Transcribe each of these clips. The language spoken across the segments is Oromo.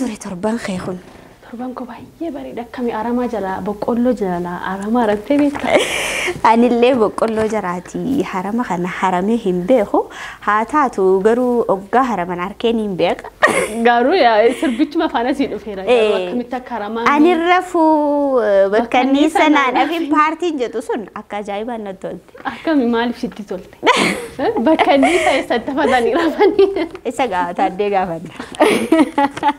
ture torban keekun? Torban ko baay'ee bareeda akkami aramaa jala boqqolloo jala aramaa rattee beektaa? Anillee boqqolloo jaraati harama kana haramee hin beeku haa taatu garuu oggaa haraman arkeen hin beeka. Garuu yaa sirbichuma faana sii dhufeera garuu akkamitti akka haramaa. Ani rafuu bakka inni sanaan afin paartiin jedhu sun akka ajaa'ibaan natti tolte. Akkami maaliif sitti tolte? Bakka inni isa eessatti fatanii rafanii. Isa gaafataddee gaafanna.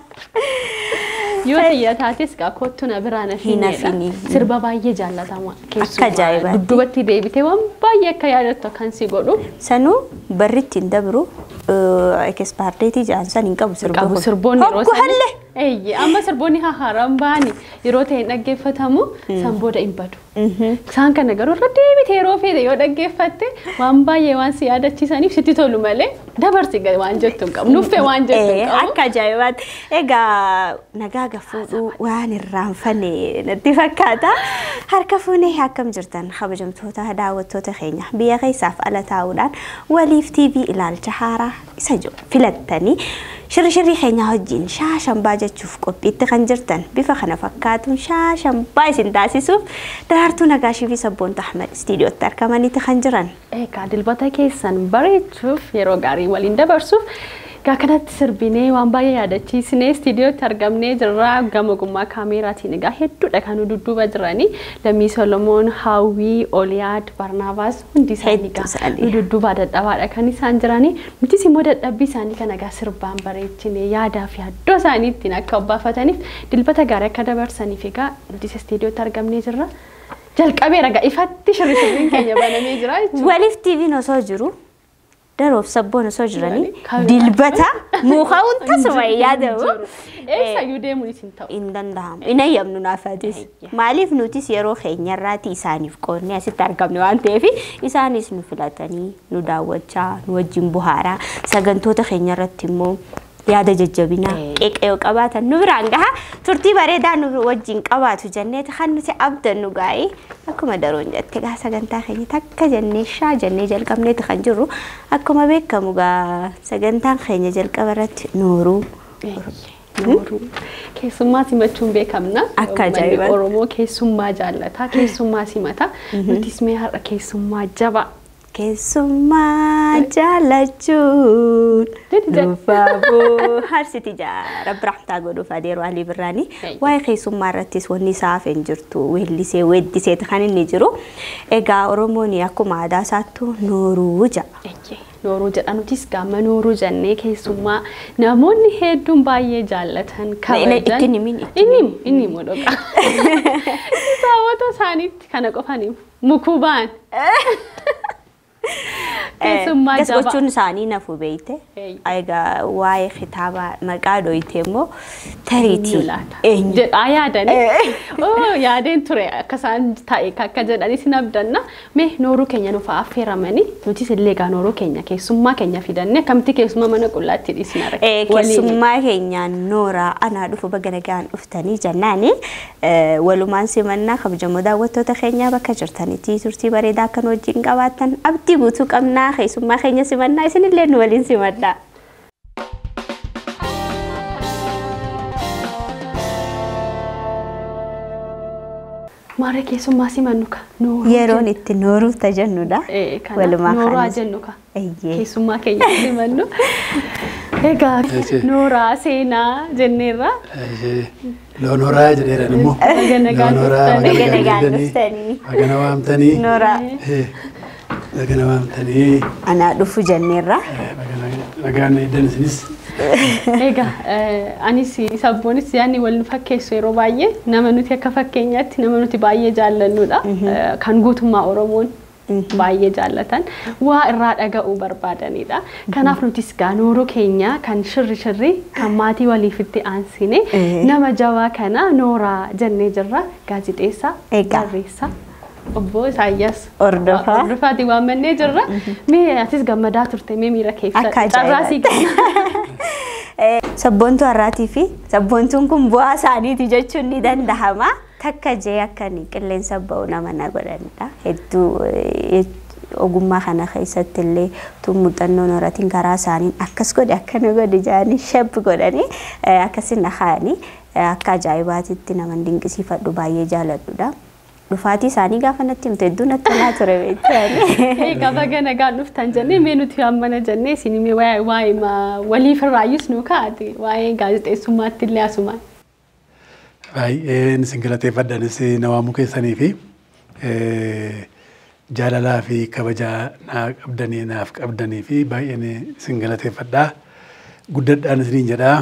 Yoo ta'e taates kottu na biraan afiinedha. Sirba baay'ee jaallatama keessumaa. Akka ajaa'ibaa. Dudduubatti deebitee waan baay'ee akka yaadattu kan si godhu. Sanuu barritti hin dabru. Ekspaardeetii jaansan hin qabu sirboonni. Qabu sirboonni yeroo sana. Amma sirboonni haaran baani yeroo ta'e dhaggeeffatamu san booda hin badu. Isaan kana garuu irra deebitee yeroo feete yoo dhaggeeffatte waan baay'ee waan si yaadachiisaniif sitti tolu malee dabarsi waan jettu hin qabu. Nuffee waan jettu hin qabu. Akka ajaa'ibaatti. Egaa nagaa gafuudhu waan irraanfanne natti fakkaata. Harka fuunee akkam jirtan kabajamtoota daawwattoota keenya biyya keessaaf ala taa'uudhaan waliif TV ilaalcha haaraa isa jiru filattanii shirri keenya wajjin shaashambaa jechuuf qophiitti kan jirtan bifa kana fakkaatuun shaashambaa isin taasisuuf Daraartuu Nagaashii fi Sabboontu Ahmed istiidiyootti argamaniiti kan jiran. Egaa dilbata keessan bareechuuf yeroo gaarii waliin dabarsuuf kanatti sirbinee waan baay'ee yaadachiisnee istiidiyootti argamnee jirra gama gummaa kaameraatiin egaa hedduudha kan dudduuba jiranii Lammii Solomoon, Hawwii, Oliyaad, Barnaabaas hundi isaanii egaa dudduuba dadhabaadha kan isaan jiranii nutis immoo dadhabbii isaanii kan egaa sirbaan bareechinee yaadaa fi yaaddoo isaanii ittiin akka obbaafataniif dilbata gaarii akka dabarsaniif egaa nutis istiidiyootti argamnee jirra. Jalqabeera egaa ifatti shirriin keenya banamee jira jechuudha. Waliif TV'n osoo jiru daroof sabboon osoo jiranii dilbata mukaa'uun tasuma yaadamu. Eessayyuu deemuun isin ta'u. Hin danda'amu. Hin eeyyamnu naafatis. Maaliif nutis yeroo keenyarraati isaaniif qoonnee asitti argamne waan ta'eef isaanis nu filatanii nu daawwachaa nu wajjin buhaaraa sagantoota keenyarratti immoo yaada jajjabinaa qeeqayoo qabaatan nu biraan gaha turtii bareedaa nu wajjin qabaatu jenneeti kan nuti abdannu gaa'ee akkuma daroon jette gaa sagantaa keenya takka jennee shaa jennee jalqabneeti kan jirru akkuma beekamu gaa sagantaan keenya jalqaba irratti nuuruu. Keessummaa simachuun beekamna. Akka ajaa'iba. Oromoo keessummaa jaallata keessummaa simata nutis mee har'a keessummaa jabaa. Keessummaa jaalachuun dhufaaboo harsiti rabbi rahmataa godhuuf adeeroo Alii Birraanii waa'ee keessummaa irrattis wanni isaaf hin jirtu weellisee weeddiseeti kan inni jiru. Egaa Oromoon akkuma aadaa isaattuu nooruu jedha. Nooruu jedha nutis gaama nooruu jennee keessummaa namoonni hedduun baay'ee jaallatan kabajan. Inni modhoqa. Daawwata isaaniitti kana qofaniif mukuu ba'an. Gasgochuun isaanii nafu beeyte. Egaa waa'ee kitaaba maqaa dhoyte immoo tariitii. Jedhaa yaadanii. Yaadeen ture akka isaan taa'e akka jedhanii sin abdanna. Mee nooruu keenya nuuf affeeramanii nutis illee egaa nooruu keenya keessummaa keenya fidannee akkamitti keessummaa mana qullaatti dhiisna argina. Keessummaa keenyaan nooraa anaa dhufu baga nagaan dhuftanii jennaani walumaan simannaa kabajamoo daawwattoota keenyaa bakka jirtanitti turtii bareedaa akka nu wajjin qabaattan abdii guutuu qabnaa keessummaa keenya simannaa isinillee nu waliin simadhaa. Maara keessummaa simannu ka yeroon itti nooruuf tajannudha. Walumaa nooraa jennu ka keessummaa keenya simannu. Egaa nooraa seenaa jenneerra. Loonoraa jedheeran immoo. Nagaan dhuftanii. Agana waamtanii. Nooraa. Agana waamtanii. Anaa dhufu jenneerra. Nagaan eeddan isinis. Egaa anis sabboonis yaani wal fakkeessu yeroo baay'ee nama nuti akka fakkeenyaatti nama nuti baay'ee jaallannudha. Kan guutummaa Oromoon baay'ee jaallatan waa irraa dhaga'uu barbaadanidha. Kanaaf nutis gaa nooruu keenya kan shirri kan maatii waliifitti aansine nama jabaa kana nooraa jennee jirra gaazexeessaa barreessaa. Obbo Isaayyaas Ordofaati waamannee jirra. Mee atis gammadaa turte mee miira keessa carraasii Sabboontuu har'aatii fi sabboontuun kun bu'aa isaaniiti jechuun ni danda'ama. Takka jee akka qilleensa ba'u nama na godhanidha. Hedduu ogummaa kana keessatti illee muuxannoo noratiin karaa isaaniin akkas godhe akkana godhe jaanii shab godhanii akkasiin haani akka ajaa'ibaatitti nama dinqisiifadhu baay'ee jaaladhuudha. Dhufaatii isaanii gaafa natti himte hedduu natti tolaa ture beektaani. Gaafa gana gaan dhuftan jennee mee nuti hammana jennee isin waa'ee waliif irraayyus nu kaa'ate waa'ee gaazexeessummaatti illee asumaan. Baay'een isin galateeffadhanis na waamuu keessanii fi jaalalaa fi kabajaa naaf qabdanii fi baay'een isin galateeffadhaa. Guddadhaan isiniin jedhaa.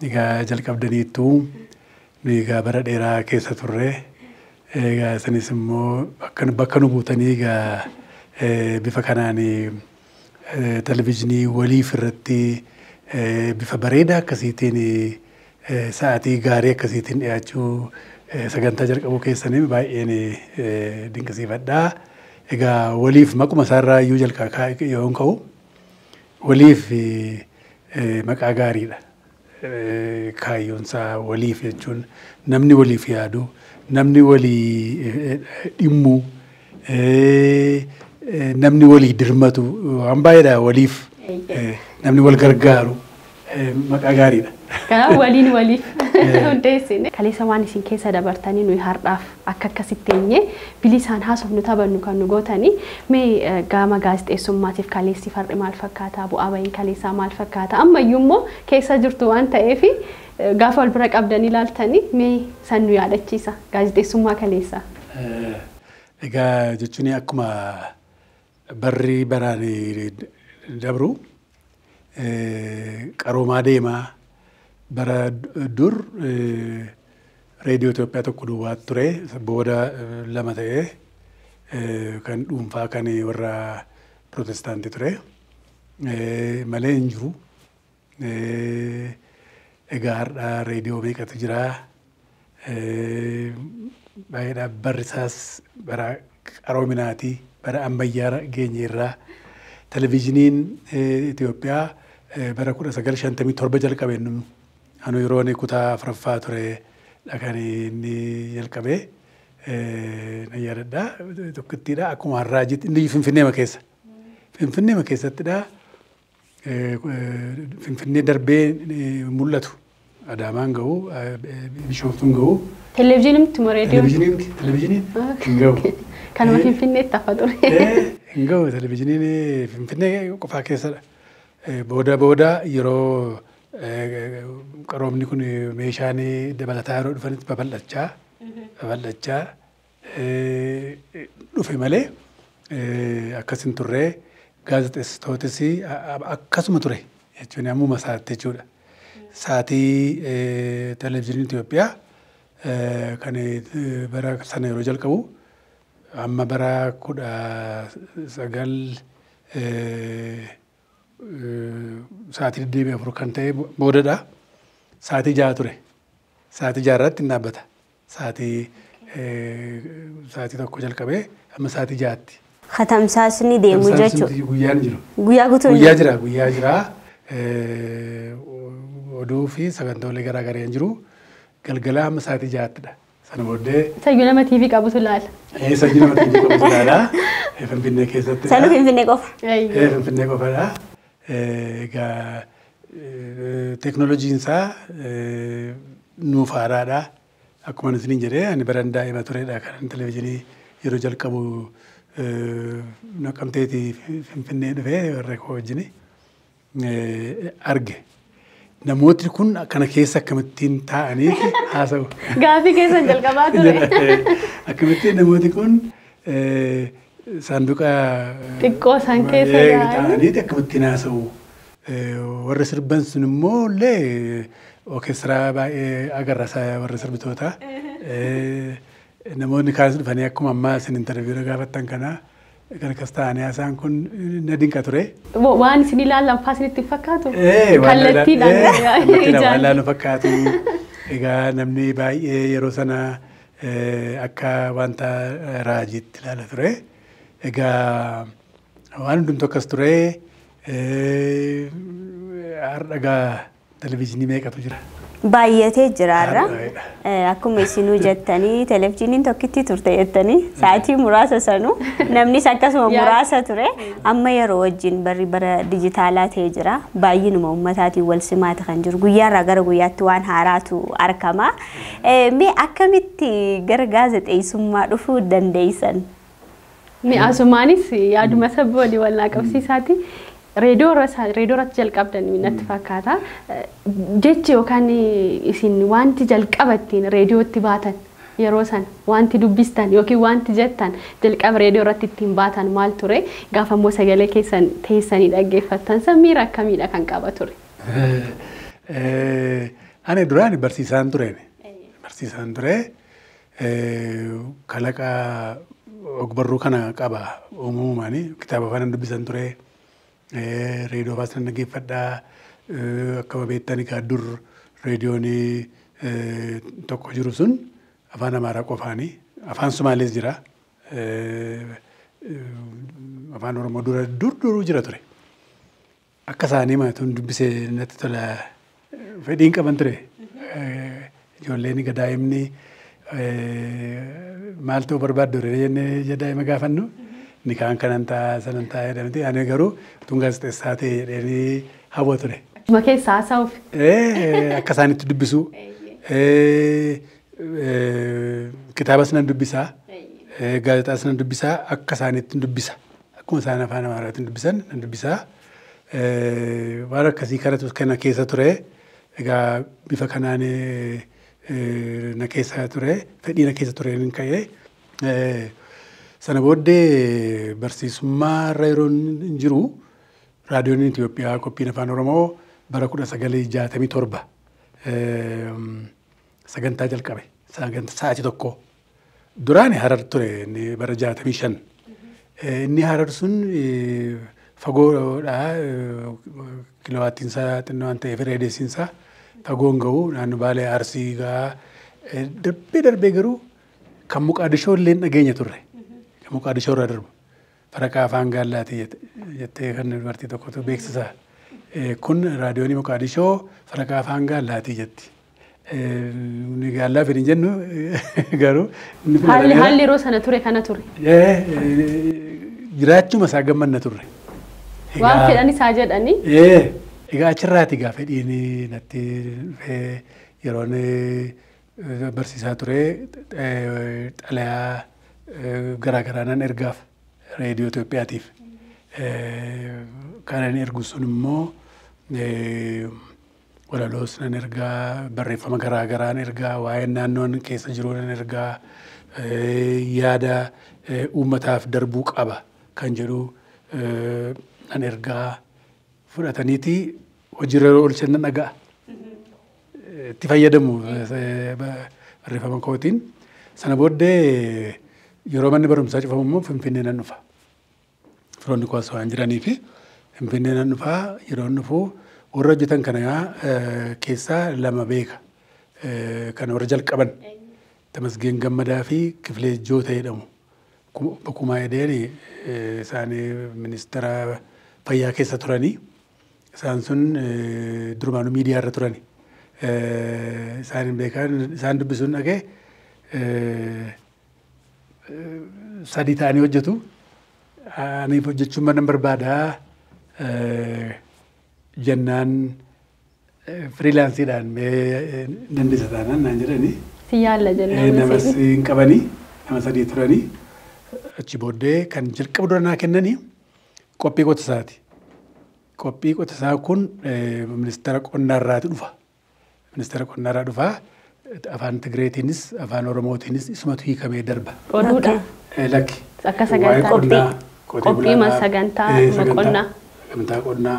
Egaa jalqabdaniittuu nuyi egaa bara dheeraa keessa turre. Egaa isinis immoo bakka nu buutanii egaa bifa kanaan televizyiinii waliif irratti bifa bareedaa akkasiitiin sa'aatii gaarii akkasiitiin dhiyaachuu sagantaa jalqabuu keessanii baay'een dinqisiifadhaa. Egaa waliif maquma isaarraa iyyuu jalqabaa yoo ka'u waliif maqaa gaariidha. Kaayyoon isaa waliif jechuun namni waliif yaadu, namni walii dhimmu, namni walii dirmatu waan baay'eedha waliif namni wal gargaaru maqaa gaariidha. Kanaaf waliin waliif hundeessine. Kaleessa waan isin keessa dabartanii nuyi har'aaf akka akkasitti eenye bilisaan haasofnu taphannu kan nu gootanii mee gama gaazexeessummaatiif kaleessi far'i maal fakkaata bu'aa bahiin kaleessaa maal fakkaata ammayyuu immoo keessa jirtu waan ta'eef gaafa wal bira qabdanii ilaaltanii mee san nu yaadachiisa gaazexeessummaa kaleessaa. Egaa jechuun akkuma barri baraan dabru qaroomaa deemaa bara dur reediyoo Itoophiyaa tokko duwwaa ture booda lama ta'ee kan dhuunfaa kan warra Pirootestaantii ture malee hin jiru. Egaa har'a reediyoo meeqatu jira baay'eedha barri isaas bara qaroominaati bara ammayyaa geenyeerraa televizyiiniin Itoophiyaa bara 1957 jalqabeen anu yeroo inni kutaa afuraffaa ture kan inni jalqabee na yaadadha tokkittiidha akkuma har'aa jitti inni Finfinneema keessa. Finfinneema keessattidha Finfinnee darbee mul'atu Adaamaan gahu Bishooftuun gahu. Televezyiinimti moo reediyoon? Televezyiiniin hin gahu. Kanuma Finfinneetti hafa ture. Hin gahu televezyiiniin Finfinnee qofaa keessadha. Booda yeroo qaroomni kun meeshaan dabalataa yeroo dhufanitti babal'achaa dhufe malee akkasin turre gaazexeessitootis akkasuma ture jechuun ammuma isaatti jechuudha. Sa'aatii televizyiinii Itoophiyaa kan bara sana yeroo jalqabu amma bara 19 sa'aatii 24 kan ta'e boodadha. Sa'aatii 6 ture. Sa'aatii 6 irratti hin dhaabbata. Sa'aatii tokko jalqabee amma sa'aatii 6tti. Khatamsaasni deemu jechuudha. Guyyaan jiru. Guyyaa guutuu guyyaa jira. Oduu fi sagantoolee garaa garaa hin jiru. Galgala amma sa'aatii 6ttidha. Sana booddee. Sayyuu nama TV qabutu ilaala. Sayyuu nama TV qabutu ilaala. Finfinnee keessatti. Sanu Finfinnee qofa. Finfinnee qofadha. Egaa teekinooloojiin isaa nuuf haaraadha. Akkuma isiniin jedhee ani baran daa'ima turedha kan televezyiinii yeroo jalqabu Naqamteetii Finfinnee dhufee warra koo wajjin arge. Namooti kun kana keessa akkamittiin taa'anii haasa'u. Gaafii keessan jalqabaa ture. Akkamittiin namooti kun saanduqa xiqqoo isaan keessa taa'anii akkamittiin haasa'u. Warra sirban sun immoo illee orkeestiraa baay'ee agarra warra sirbitoota. Namoonni kaanis dhufanii akkuma ammaa isin intarviiyuu gaafattan kana kan akkas ta'anii haasa'an kun na dinqa ture. Waan isin ilaallan fa'aa isinitti fakkaatu? Kallattiidhaan waan ilaalu fakkaatu. Egaa namni baay'ee yeroo sana akka wanta raajiitti ilaala ture. Egaa waan hundumtu akkas ture. Har'a egaa televezyiinii meeqatu jira? baay'atee jiraarra akkuma isinuu jettanii televiziiniin tokkitti turte jettanii sa'aatii muraasa sanuu namnis akkasuma muraasa ture amma yeroo wajjin bara dijitaalaa ta'ee jira baay'inuma ummataatiin wal simaata kan jiru guyyaarraa gara guyyaatti waan haaraatu arkama mee akkamitti gara gaazexeessummaa dhufuu dandeessan mee asumaanis yaaduma sabbooni wal qabsiisaati Radio irratti jalqabdanii natti fakkaata. Jechi yookaan isin wanti jalqabattiin reediyootti baatan yeroo san wanti dubbistan yookiin wanti jettan jalqaba reediyoo irratti ittiin baatan maal ture gaafa immoo sagalee keessan teessanii dhaggeeffattan san miira akkamiidha kan qaba ture? Ani duraan barsiisaan ture. Barsiisaan ture kalaqa ogbarruu kana qaba uumumaani kitaaba afaan dubbisan ture. Radio Fasan dhaggeeffadhaa akkuma beektani kaa dur reediyoon tokko jiru sun afaan Amaaraa qofaani afaan Somaalees jira afaan Oromoo duruu jira ture akka isaanii maatuun dubbisee natti tola fedhiin qaban ture ijoolleen gadaa'imni maal ta'uu barbaaddu jennee daa'ima gaafannu. Nikaan kanantaa sanantaa jedhamti ani garuu tun gaazexeessaa ta'e jedhanii hawwa ture. Akkuma keessaa haasa'uuf. Akka isaanitti dubbisu. Kitaabas nan dubbisaa. Gaazexaas nan dubbisaa akka isaanitti dubbisa. Akkuma isaan afaan Amaaraatiin dubbisan nan dubbisaa. Waan akkasii kanatu kana keessa ture. Egaa bifa kanaan na keessa ture. Fedhii na keessa ture ni ka'ee. Sana booddee barsiisummaa irra yeroo jiru raadiyoon Itoophiyaa qophiin afaan Oromoo bara 1967 sagantaa jalqabe sa'aatii tokko duraan Harar ture bara 65 inni Harar sun fagoodhaa kilowaattiinsaa xinnoo waan ta'eef reediyoonsaa fagoon ga'u naannoo Baalee Arsii gaa darbee garuu kan Muqaadishoo illee dhageenya turre. Muqaadishoo irra darbu faraqaa afaan gaallaati jettee kan dubartii tokkotu beeksisa. Kun raadiyoon Muqaadishoo faraqaa afaan gaallaati jetti. Ni gaallaa fedhin jennu garuu. Haalli yeroo sana ture kana ture. Jiraachuma isaa gammanna turre. Waan fedhan isaa jedhanii. Egaa achirraati gaa fedhiin natti yeroon barsiisaa ture xalayaa. Garaagaraa nan ergaaf reediyoo Itoophiyaatiif. Kan ergu sun immoo walaloos nan ergaa barreeffama garaagaraa nan ergaa waa'ee naannoon keessa jiru nan ergaa yaada uummataaf darbuu qaba kan jedhu nan ergaa fudhataniiti hojiirra oolchan nan dhaga'a. Itti fayyadamu barreeffama kootiin. Sana booddee yeroo manni barumsaa cufamu immoo Finfinnee nan dhufa. Firoonni kuwaas waan jiranii fi Finfinnee nan dhufa yeroo dhufu warra hojjetan kana keessaa lama beeka. Kan warra jalqaban Tamasgeen Gammadaa fi Kifilee Joota jedhamu. Bakkumaa edeen isaan ministeera fayyaa keessa turanii isaan sun durumaanuu miidiyaa irra turani. Isaan beekan isaan dubbisuun dhagee sadii ta'anii hojjetu. Ani hojjechuun mana barbaadaa jennaan firiilaansiidhaan dandeessa taanaan naan jedhanii. Si yaalla jennaan. Namas hin qabanii nama sadii turanii achi booddee kan jalqaba dura naa kennanii qophii qotisaati. Qophii qotisaa kun ministeera qonnaarraati dhufa. Ministeera qonnaarraa dhufaa. Afaan Tigreetiinis afaan Oromootiinis isumatu hiikamee darba. Oduudha. Lakki. Akka sagantaa qophii sagantaa qonnaa. Sagantaa qonnaa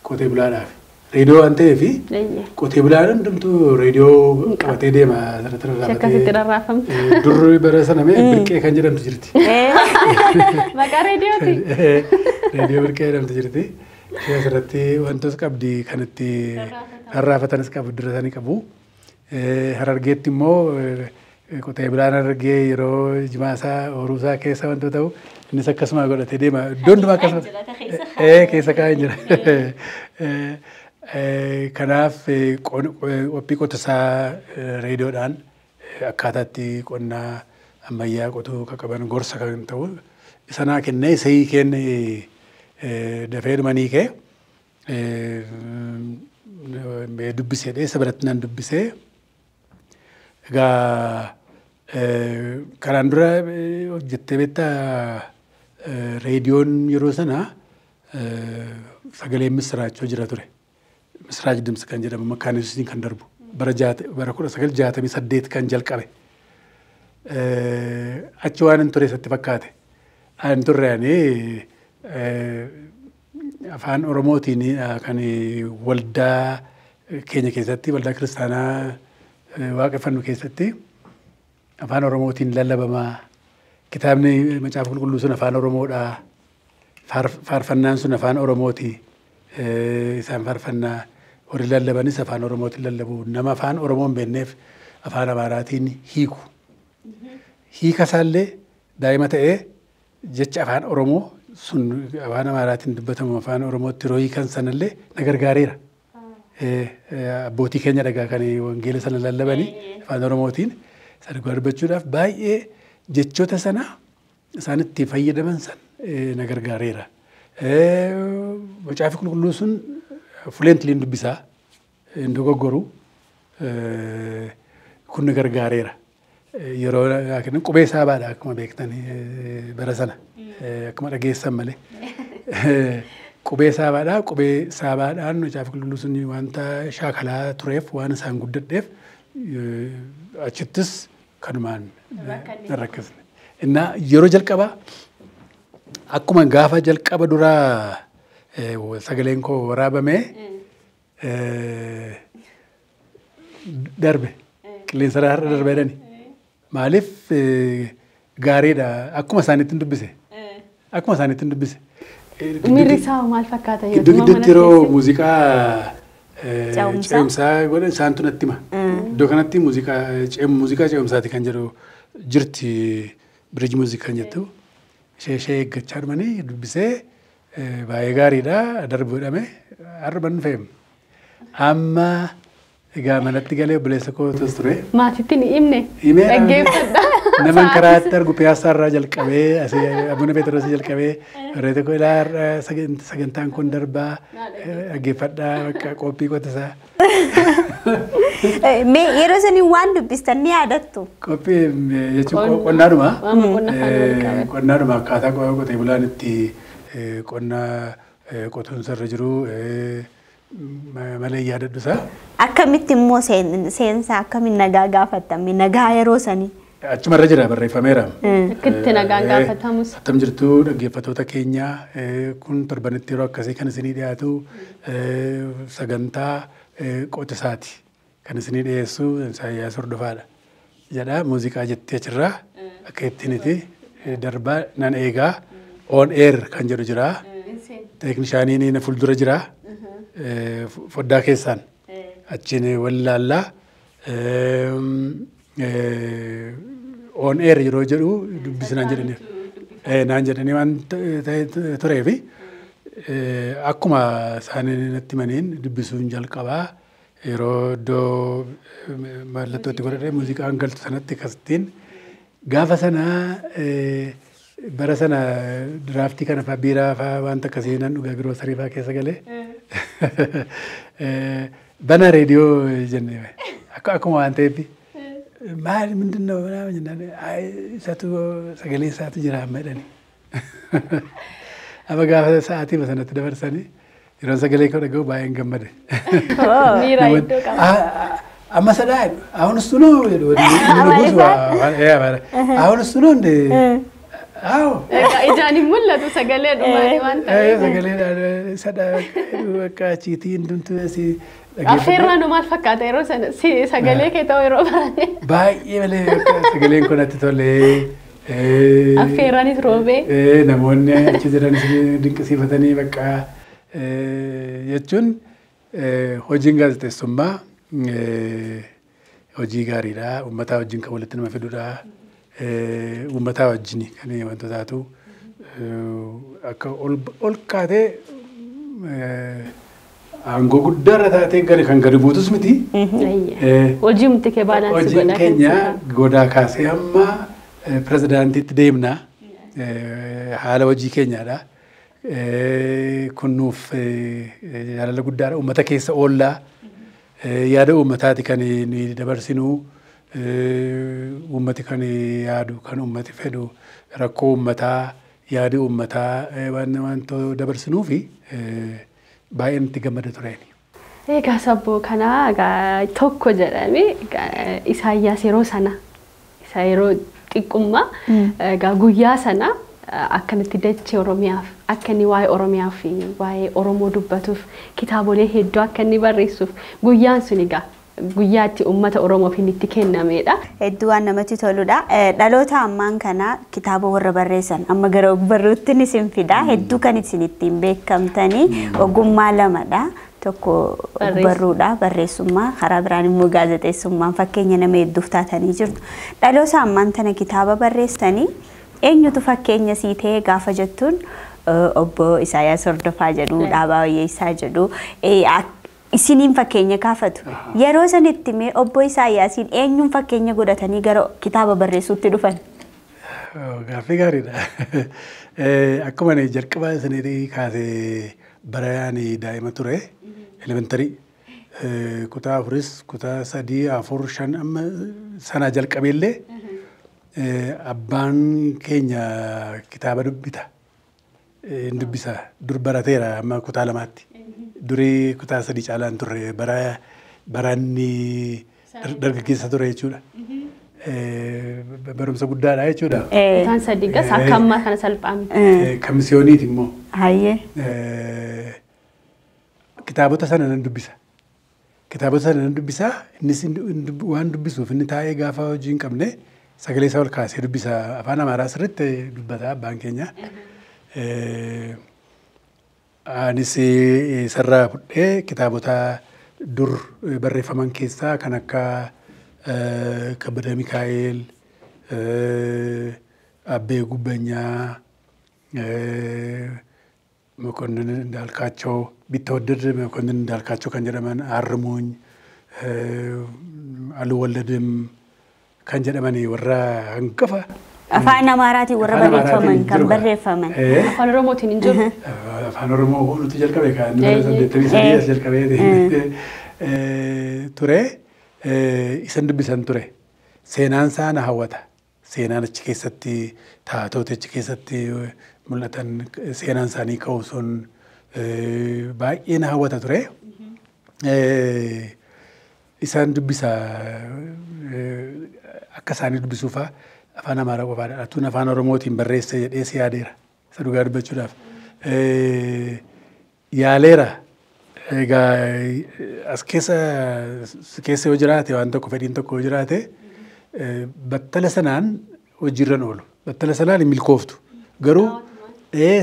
qotee bulaadhaaf. Reediyoo waan ta'eef qotee bulaan hundumtuu reediyoo qabatee deema asirratti rarraafamee. Akkasitti rarraafamtu. Durri bara sana birqee kan jedhamtu jirti. Maqaa reediyooti. Reediyoo birqee jedhamtu jirti. Ishee asirratti wantoota qabdi kan itti rarraafatanis qabu dura isaanii qabu. Harargeetti immoo qotee bulaan Harargee yeroo jimaasaa horuusaa keessa wantoota ta'u innis akkasuma godhatee deema. Iddoon dhumaa akkasuma keessa kaa'ee jira. Kanaaf qophii qotisaa reediyoodhaan akkaataatti qonnaa ammayyaa qotuu qaqqaban gorsa kan ta'u isa naa kennee isa kenne dafee dhumanii kee dubbisee dheessa biratti nan dubbisee egaa karaan dura hojjettee beektaa reediyoon yeroo sana sagalee misraachoo jira ture. Misraach dimsi kan jedhamu makkaanisiin kan darbu bara 1968 kan jalqabe. Achi waan hin ture isatti fakkaate. An turreani afaan Oromootiin kan waldaa keenya keessatti waldaa kiristaanaa waaqeffannu keessatti afaan Oromootiin lallabamaa kitaabni macaafa qulqulluu sun afaan Oromoodhaa faarfannaan sun afaan Oromooti isaan faarfannaa warri lallabanis afaan Oromootiin lallabu nama afaan Oromoo hin beekneef afaan Amaaraatiin hiiku hiika isaallee daa'ima ta'ee jecha afaan Oromoo sun afaan Amaaraatiin dubbatamu afaan Oromootti yeroo hiikan sanallee na gargaareera. Abbootii keenya dhagaa kan wangeela sana lallabanii afaan Oromootiin sana dubbachudhaaf baay'ee jechoota sana isaan itti fayyadaman san na gargaareera. Macaafa qulqulluu sun fluently dubbisaa hin dogoggoru kun na gargaareera. Yeroo qubee saabaadha akkuma beektan bara sana akkuma dhageessan malee qubee saabaadha qubee saabaadhaan macaafa qulqulluu sun wanta shaakalaa tureef waan isaan guddadheef achittis kanumaan rakkisne. Innaa yeroo jalqabaa akkuma gaafa jalqaba duraa sagaleen koo waraabamee darbe qilleensa irra darbee dhani. Maaliif gaariidha akkuma isaaniitti dubbise. Akkuma isaaniitti dubbise. Miirri isaa maal fakkaata yoo Iddoo gidduutti yeroo muuziqaa ce'umsaa godhan isaantu natti hima. Iddoo kanatti muuziqaa ce'umsaati kan jedhu jirti biriij muuziqaa kan jettu. Ishee eeggachaa dhumanii dubbisee baay'ee gaariidha darbuudhame arban fe'em. Amma egaa manatti galee obboleessa kootus ture. Maatiitti ni himne dhaggeeffadha. Naman karaatti argu piyaasaa irraa jalqabee asii Abuna Pheexroos jalqabee warreen tokko ilaa sagantaan kun darbaa dhaggeeffadhaa bakka qophii qotisaa. Yeroo sanii waan dubbistan ni yaadattu. Qophii jechuun qonnaadhuma. Qonnaadhuma akkaataa qotee bulaan itti qonna qotuun irra jiru malee yaadadhusaa. Akkamitti immoo seensa akkamiin nagaa gaafatame nagaa yeroo sanii. Achumarra jira barreeffameera. Akkitti nagaan gaafatamus. Attam jirtu dhaggeeffattoota keenya kun torbanitti yeroo akkasii kan isinii dhiyaatu sagantaa qotisaati kan isinii dhiyeessu Isaayyaas Hordofaadha. Jedha muuziqaa jettee achirraa akka ittiiniti darbaa nan eegaa on air kan jedhu jira. Teeknishaaniin na fuuldura jira. Foddaa keessaan achiin wallaallaa. On air yeroo jedhu dubbisnaan jedhanii naan jedhanii waan tureefi akkuma isaanii natti maniin dubbisuun jalqabaa yeroo iddoo mallattootti godhadhee muuziqaan galtu sanatti akkasittiin gaafa sanaa bara sana diraaftii kana fa'aa biiraa fa'aa wanta akkasii nan dhugaa giroosarii fa'aa keessa galee bana reediyoo jennee akkuma waan ta'eef maal ምንድን ነው ምናምን jennaan isaatu sagalee isaatu jira amma jedhani. Amma gaafa sa'aatii sanatti dabarsanii yeroo sagalee koo dhaga'u baay'een gammade. Miira iddoo qaba. Amma sadhaa አሁን እሱ ነው ንጉሱ አሁን እሱ ነው እንደ አዎ ijaaniin mul'atu sagalee dhumaanii waan ta'eef. Sagalee sadhaa በቃ ቺቲ እንደምቱ Affeerraan maal fakkaata yeroo sana sagalee kee ta'uu yeroo barane. Baay'ee malee sagaleen kun natti tolee. Affeerraanis roobee. Namoonni achi jiranis dinqisiifatanii bakka jechuun hojiin gaazexeessummaa hojii gaariidha. Uummataa wajjin kan walitti nama fidudha. Uummataa wajjin kan wantootaatu akka ol kaatee Aangoo guddaarra taatee gadi kan gadi buutus miti. Hojii miti kee baalaansi godhaa. Hojiin keenya godaa kaasee hamma pirezidaantiitti deemna. Haala hojii keenyaadha. Kun nuuf jaalala guddaadha. Uummata keessa oollaa. Yaada uummataati kan nuyi dabarsinu. Uummati kan yaadu kan uummati fedhu rakkoo uummataa yaada uummataa wantoota dabarsinuu fi baay'een itti gammada tureeni. Egaa sabboo kanaa tokko jedhame Isaayyaas yeroo sana isa yeroo xiqqummaa egaa guyyaa sana akkanatti dachee Oromiyaaf akka inni waa'ee Oromiyaa fi waa'ee Oromoo dubbatuuf kitaabolee hedduu akka inni barreessuuf guyyaan sun egaa guyyaatti uummata Oromoof itti kennamedha. Hedduu waan namatti toludha. Dhaloota ammaan kana kitaaba warra barreessan amma gara barruutti isin fida. Hedduu kan isin ittiin beekamtanii ogummaa lamadha. Tokko barruudha barreessummaa karaa biraan immoo gaazexeessummaan fakkeenya nama hedduuf taatanii jirtu. Dhaloota ammaan tana kitaaba barreessanii eenyutu fakkeenya sii ta'e gaafa jettuun obbo Isaayyaas Hordofaa jedhu Dhaabaa Wayyeessaa jedhu isiniin fakkeenya kaafatu. Yeroo sanitti mee obbo Isaayyaasiin eenyuun fakkeenya godhatanii gara kitaaba barreessuutti dhufan? Gaaffii gaariidha. Akkuma jalqabaa isiniitii kaasee barayaan daa'ima ture elementarii kutaa afuris kutaa 3 4 5 amma sana jalqabeellee abbaan keenya kitaaba dubbita. Dubbisa dur barateera amma kutaa 2tti. Durii kutaa 3 caalaan turre baranni dargaggeessa ture jechuudha. Barumsa guddaadha jechuudha. Kutaan 3 gas akka ammaa kana salphaame. Kamisiyooniiti immoo. Hayyee. Kitaabota sana nan dubbisa. Kitaabota sana nan dubbisa. Innis waan dubbisuuf inni taa'ee gaafa hojii hin qabne sagalee isaa ol kaasee dubbisa. Afaan Amaaraa sirriitti dubbata abbaan keenya. Anis sarara fudhee kitaabota dur barreeffaman keessaa kan akka Kabbada Mikaa'el, Abbee Gubbanyaa, Mokonnin Indaalkaachoo, Bittawaddad Mokonnin Indaalkaachoo kan jedhaman Harmuuny, Aluu Walladim kan jedhaman warra hangafa. Afaan Amaaraatiin warra barreeffaman kan barreeffaman. Afaan Oromootiin hin jiru. Afaan Oromoo nuti jalqabe kan 83 jalqabee ture. Isan dubbisan ture. Seenaan isaa na hawwata. Seenaan achi keessatti taatota achi keessatti mul'atan seenaan isaanii ka'u sun baay'ee na hawwata ture. Isaan dubbisa akka isaanii dubbisuufaa afaan Amaaraa qofaadha. Atuun afaan Oromootiin barreessa jedhee si yaadeera. Isa dhugaa dubbachuudhaaf. Yaaleera. Egaa as keessa yoo jiraate waan tokko fedhiin tokko yoo jiraate battala sanaan hojiirran oolu. Battala sanaan hin milkooftu. Garuu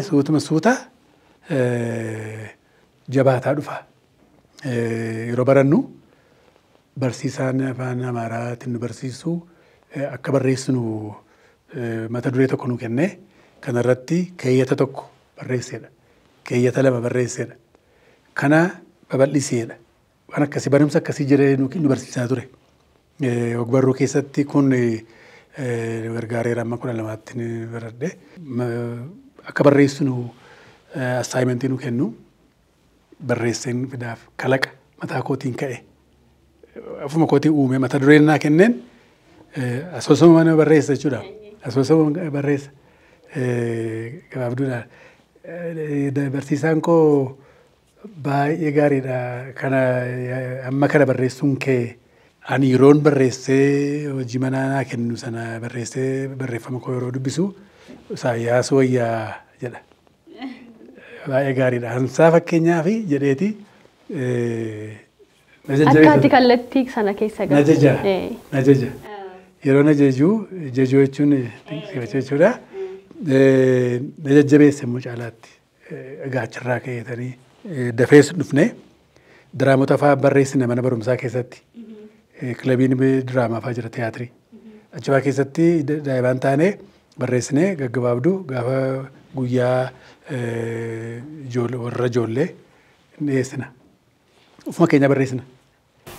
suutuma suuta jabaataa dhufa. Yeroo barannu barsiisaan afaan Amaaraatiin nu barsiisu akka barreessinu mata duree tokko nu kenne kanarratti keeyyata tokko barreessedha. Keeyyata 2 barreessedha. Kana babal'iseedha. Waan akkasii barumsa akkasii jedhee nu barsiisaa ture. Ogbarruu keessatti kun gargaareera amma 12tti baradhe. Akka barreessinu assaayimentii nu kennu barreesseen fidaaf kalaqa mataa kootiin ka'e. Afuma kootii uume mata dureen naa kenneen asoosama mana barreessa jechuudha. Asoosama barreessa. Gabaabduudhaan. Barsiisaan koo baay'ee gaariidha. Kana amma kana barreessuun kee ani yeroon barreessee hojii manaa naa kennu sana barreessee barreeffama koo yeroo dubbisu Isaayyaas wayyaa jedha. Baay'ee gaariidha. Hansaa fakkeenyaa fi jedheeti. Akkaatti kallattii sana keessa galu. Najaja. Yeroo najajuu jajuu jechuun jechuudha. Najajjabeessa immoo caalaatti gaacharraa ka'eetanii dafees dhufne diraamota fa'aa barreessine mana barumsaa keessatti. Kilabiin diraamaa fa'aa jira tiyaatirii. Achibaa keessatti daa'imman taane barreessine gaggabaabduu gaafa guyyaa warra ijoollee dhiyeessina. ufuma keenya barreessina.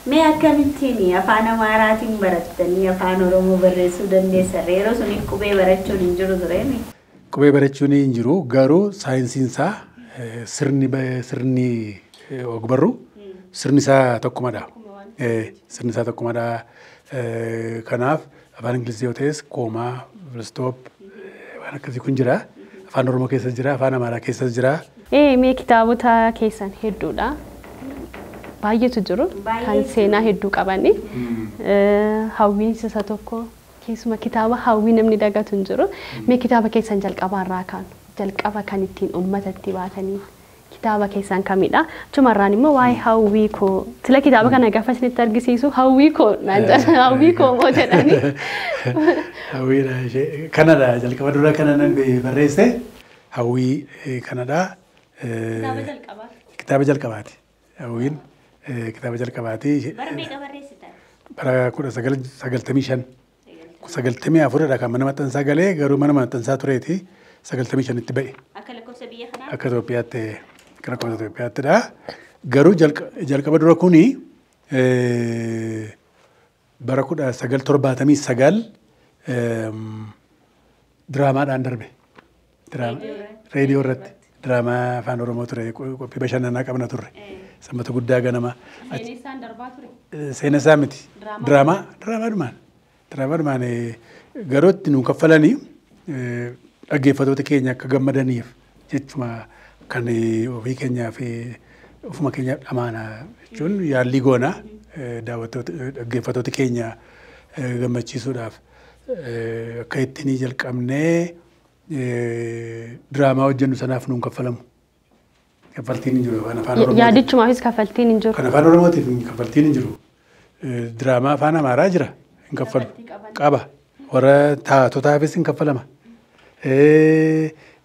Mee akkamittiin afaan Amaaraatiin barattanii afaan Oromoo barreessuu dandeessan? Yeroo suni qubee barachuun hin jiru tureemi? Qubee barachuun hin jiru garuu saayinsiinsaa sirni ogbarruu sirni isaa tokkumadha. Sirni isaa tokkumadha. Kanaaf afaan Ingilizii yoo ta'es koomaa, fuulstoop waan akkasii kun jira. Afaan Oromoo keessas jira, afaan Amaaraa keessas jira. Mee kitaabota keessan hedduudha. Baay'eetu jiru. Kan seenaa hedduu qabani. Hawwiin isa tokko keessuma kitaaba hawwii namni dagatu hin jiru. Mee kitaaba keessan jalqabaarraa kaanu. Jalqaba kan ittiin uummatatti baatanii kitaaba keessan kamidha? Chumarraan immoo waa'ee hawwii koo sila kitaaba kana gaafa isinitti argisiisu hawwii koo naan jedha hawwii koo moo jedhanii. Hawwiidha ishee kanadha jalqaba dura kana nan barreesse hawwii kanadha. Kitaaba jalqabaa. Kitaaba jalqabaati. Hawwiin kitaaba jalqabaati. Bara meeqa barreessitan? Bara 1995. 94dha kan mana maxxansaa galee garuu mana maxxansaa tureeti 95 itti ba'e. Akka lakkoofsa biyya kanaa? Akka Itoophiyaatti akka lakkoofsa Itoophiyaattidha. Garuu jalqaba dura kuni bara 1979 diraamaadhaan darbe. Reediyoo irratti diraamaa afaan Oromoo ture qophii bashannanaa qabna turre. Sanbata guddaa ganama. Seenessaan darbaa ture. Seenessaa miti. Diraamaadhumaan. Diraamaadhumaan garuu itti nuun kaffalanii dhaggeeffattoota keenya akka gammadaniif jechuma kan ofii keenyaa fi ofuma keenya dhamaana jechuun yaallii goona dhaggeeffattoota keenya gammachiisuudhaaf akka ittiin jalqabnee diraamaa hojjennu sanaaf nuun kaffalamu. Kaffaltiin hin jiru afaan Oromoo. Yaadichumaafis kaffaltiin hin jiru. Kan afaan Oromootiif kaffaltiin hin jiru. Diraamaa afaan Amaaraa jira hin kaffalu. Qaba. Warra taatotaafis hin kaffalama.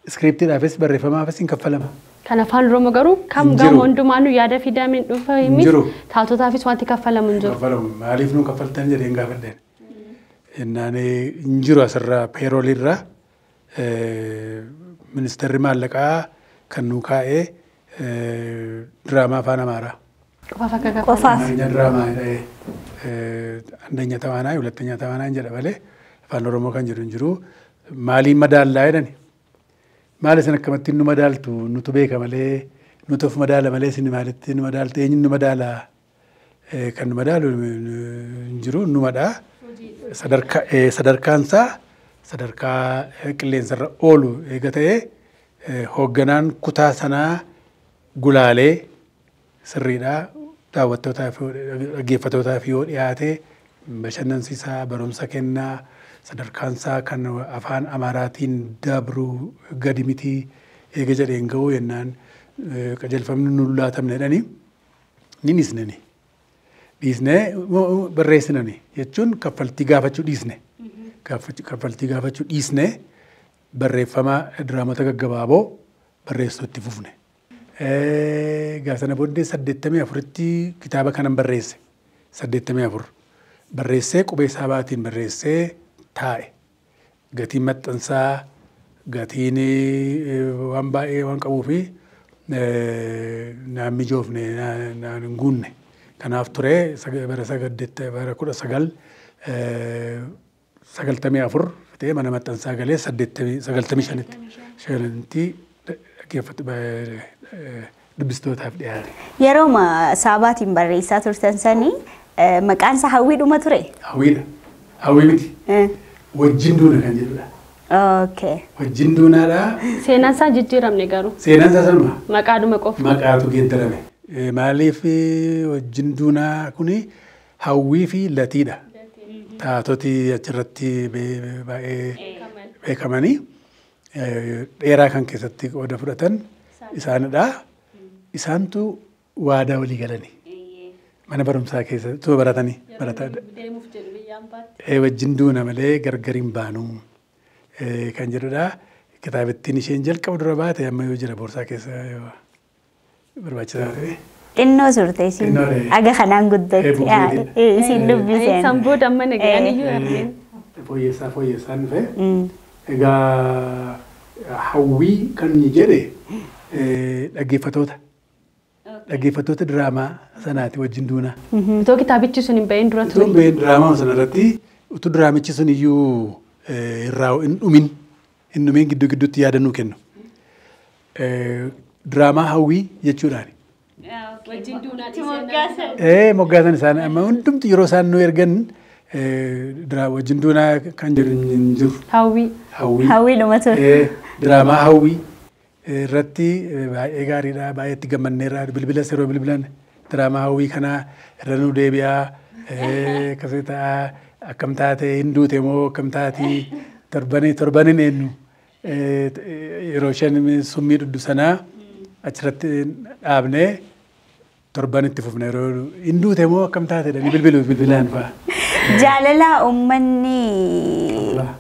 Iskiriptiidhaafis barreeffamaafis hin kaffalama. Kan afaan Oromoo garuu kam gama hundumaanuu yaada fidameen dhufa himi taatotaafis wanti kaffalamu hin jiru. Kaffalamu maaliif nu kaffaltan jedhee hin gaafadheen. Innaan hin jiru asirraa peeroolirraa ministeerri maallaqaa kan nu kaa'ee diraamaa afaan Amaaraa. Qofaaf. Diraamaa አንደኛ ተዋናይ ሁለተኛ ተዋናይ እንጀራ በለ afaan Oromoo kan jedhu hin jiru maaliin madaallaa jedhani maal isin akkamittiin nu madaaltu nutu beeka malee nutu of madaala malee isin maalitti nu madaaltu eenyuun nu madaala kan nu madaalu hin jiru nu madhaa sadarkaansaa sadarkaa qilleensarra oolu eega ta'ee hoogganaan kutaa sanaa gulaalee sirriidhaa daawwattootaaf dhaggeeffattootaaf yoo dhiyaate bashannansiisaa barumsa kennaa sadarkaansaa kan afaan Amaaraatiin dabru gadi miti eega jedheen ga'uu yennaan qajeelfamni nu laatamne jedhanii ni dhiisnee barreessinani jechuun kaffaltii gaafachuu dhiisne kaffaltii gaafachuu dhiisne barreeffama diraamota gaggabaaboo barreessuu itti fufne. Gaasana booddee 84tti kitaaba kanan barreesse 84 barreessee qubee saabaatiin barreessee taa'e gatiin maxxansaa gatiin waan baay'ee waan qabuu fi naan mijoofne naan hin guunne kanaaf ture bara 1994 fitee mana maxxansaa galee 95tti dubbistootaaf dhiyaate. Yeroo saabaatiin barreessaa turtan sanii maqaan isaa hawwiidhuma ture? Hawwiidha. Hawwii miti. Wajjin duuna kan jedhudha. Okay. Wajjin duunaadha. Seenaan isaa jijjiiramne garuu. Seenaan isaa salma. Maqaadhuma qofa. Maqaatu geeddarame. Maaliif wajjin duunaa kuni hawwii fi latiidha. Taatoti achirratti baay'ee beekamanii dheeraa kan keessatti qooda fudhatan isaanidha. Isaantu waadaa walii galanii mana barumsaa keessatti baratanii wajjin duuna malee gargar hin baanu kan jedhudha. Kitaabittiin isheen jalqaba dura baate amma yoo jira boorsaa keessa barbaachisaa ta'e. Xinnoo turte isin aga kanaan guddatti isin dubbiseen. San booda amma nagaan iyyuu argeen. Fooyyessaan dhufe. Egaa hawwii kan jedhe dhaggeeffattoota. dhaggeeffattoota diraamaa sanaati wajjin duuna. Itoo kitaabichi sun hin bahin dura ture. Itoo hin bahin diraamaa sanarratti utuu diraamichi sun iyyuu irraa hin dhumin gidduu gidduutti yaadannoo kennu. Diraamaa hawwii jechuudhaani. Wajjin duunaa moggaasan isaan amma hundumti yeroo isaan nu ergan wajjin duunaa kan jedhu hin jiru. Hawwii. Hawwii dhuma ture. Diraamaa hawwii irratti baay'ee gaariidha. Baay'eetti gammanneerra bilbilas yeroo bilbilan diraamaa hawwii kanaa irra nu deebi'aa akkasii ta'a akkam taate hin duute moo akkam taati torbanin eenyu yeroo isheen summii dhudhu sanaa achirratti dhaabnee torban itti fufne yeroo hin duute moo akkam taate bilbilaan fa'a. Jaalala uummanni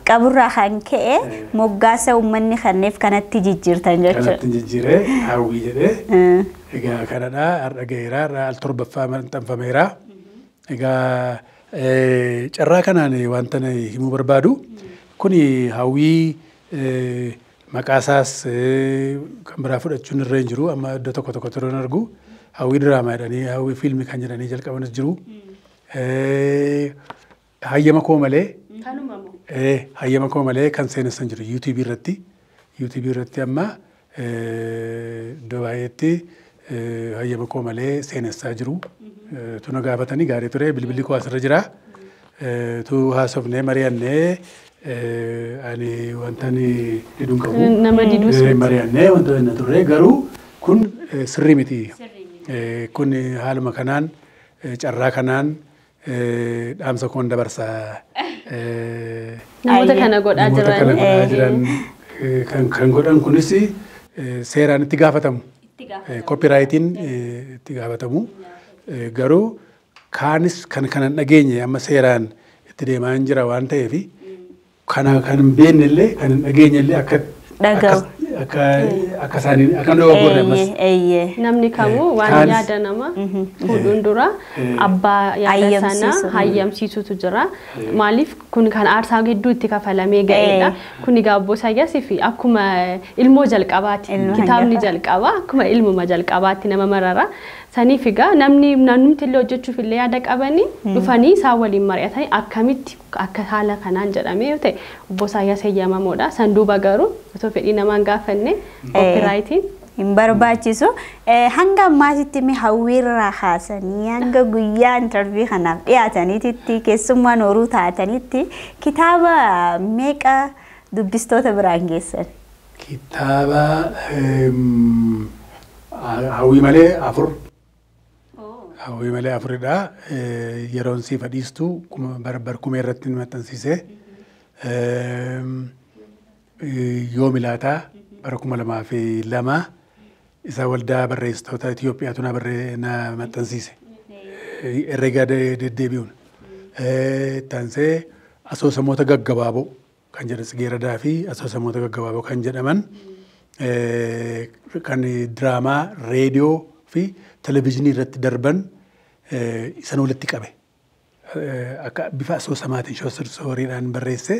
qaburraa kan ka'e moggaasa uummanni kanneef kanatti jijjiirtan jechuudha. Kanatti jijjiiree hawwii jedhee egaa kanadhaa har'a gaheeraa har'a al torbaffaa maxxanfameera. Egaa carraa kanaan wanta himuu barbaadu kuni hawwii maqaasaas kan biraa fudhachuun irra hin jiru amma iddoo tokko turan argu hawwii diraamaa jedhanii hawwii fiilmii kan jedhanii jalqabanis jiru. Hayyama koo malee hayyama koo malee kan seenessan jiru YouTube irratti amma iddoo baay'eetti hayyama koo malee seenessaa jiru. Tuna gaafatanii gaarii ture bilbilli koo asirra jira. Tu haasofnee mari'annee ani wantani didun qabu nama didus mari'annee wanta inni ture garuu kun sirrii miti. Kun haaluma kanaan carraa kanaan dhaamsa koon dabarsaa. Namoota kana godhaa jiran kan godhan kunis seeraan itti gaafatamu. Koopiraayitiin itti gaafatamu. Garuu kaanis kan kanan dhageenye amma seeraan itti deemaa hin jira waan ta'eef kana kan hin beekne illee kan hin dhageenye illee akka isaanii akka dogoggorre ammas. Namni kamuu waan yaada nama fuudhuun dura abbaa yaada sana hayyamsiisutu jira. Maaliif kun kan aarsaa gidduu itti kafalamee ga'eedha. Kun egaa obbo Isaayyaasiif akkuma ilmoo jalqabaati. Kitaabni jalqabaa akkuma ilmuma jalqabaatti nama marara. Saniif egaa namnumti illee hojjechuuf illee yaada qabanii dhufanii isaan waliin mari'atanii akkamitti akka haala kanaan jedhamee yoo ta'e obbo Isaayyaas eeyyamamoodha. San duuba garuu osoo fedhii namaan gaafanne koopiraayitiin hin barbaachisu. Hanga ammaatitti hawwiirraa kaasanii hanga guyyaa intarvii kanaaf dhiyaatanitti keessummaan horuu taatanitti kitaaba meeqa dubbistoota biraan geessan? Kitaaba hawwii malee 4. Hawwii malee 4dha. Yeroon si fadhiistu barkumee irratti maxxansiise. Yoo milaataa bara 2002 isa waldaa barreessitoota Itoophiyaatu na maxxansiise. Herreega deddeebi'uun. Taansee asoosamoota gaggabaaboo kan jedhan Tsigeeradaa fi asoosamoota gaggabaaboo kan jedhaman kan diraamaa reediyoo fi televezyiinii irratti darban isan walitti qabe. Akka bifa asoosamaatiin shoosoriidhaan barreesse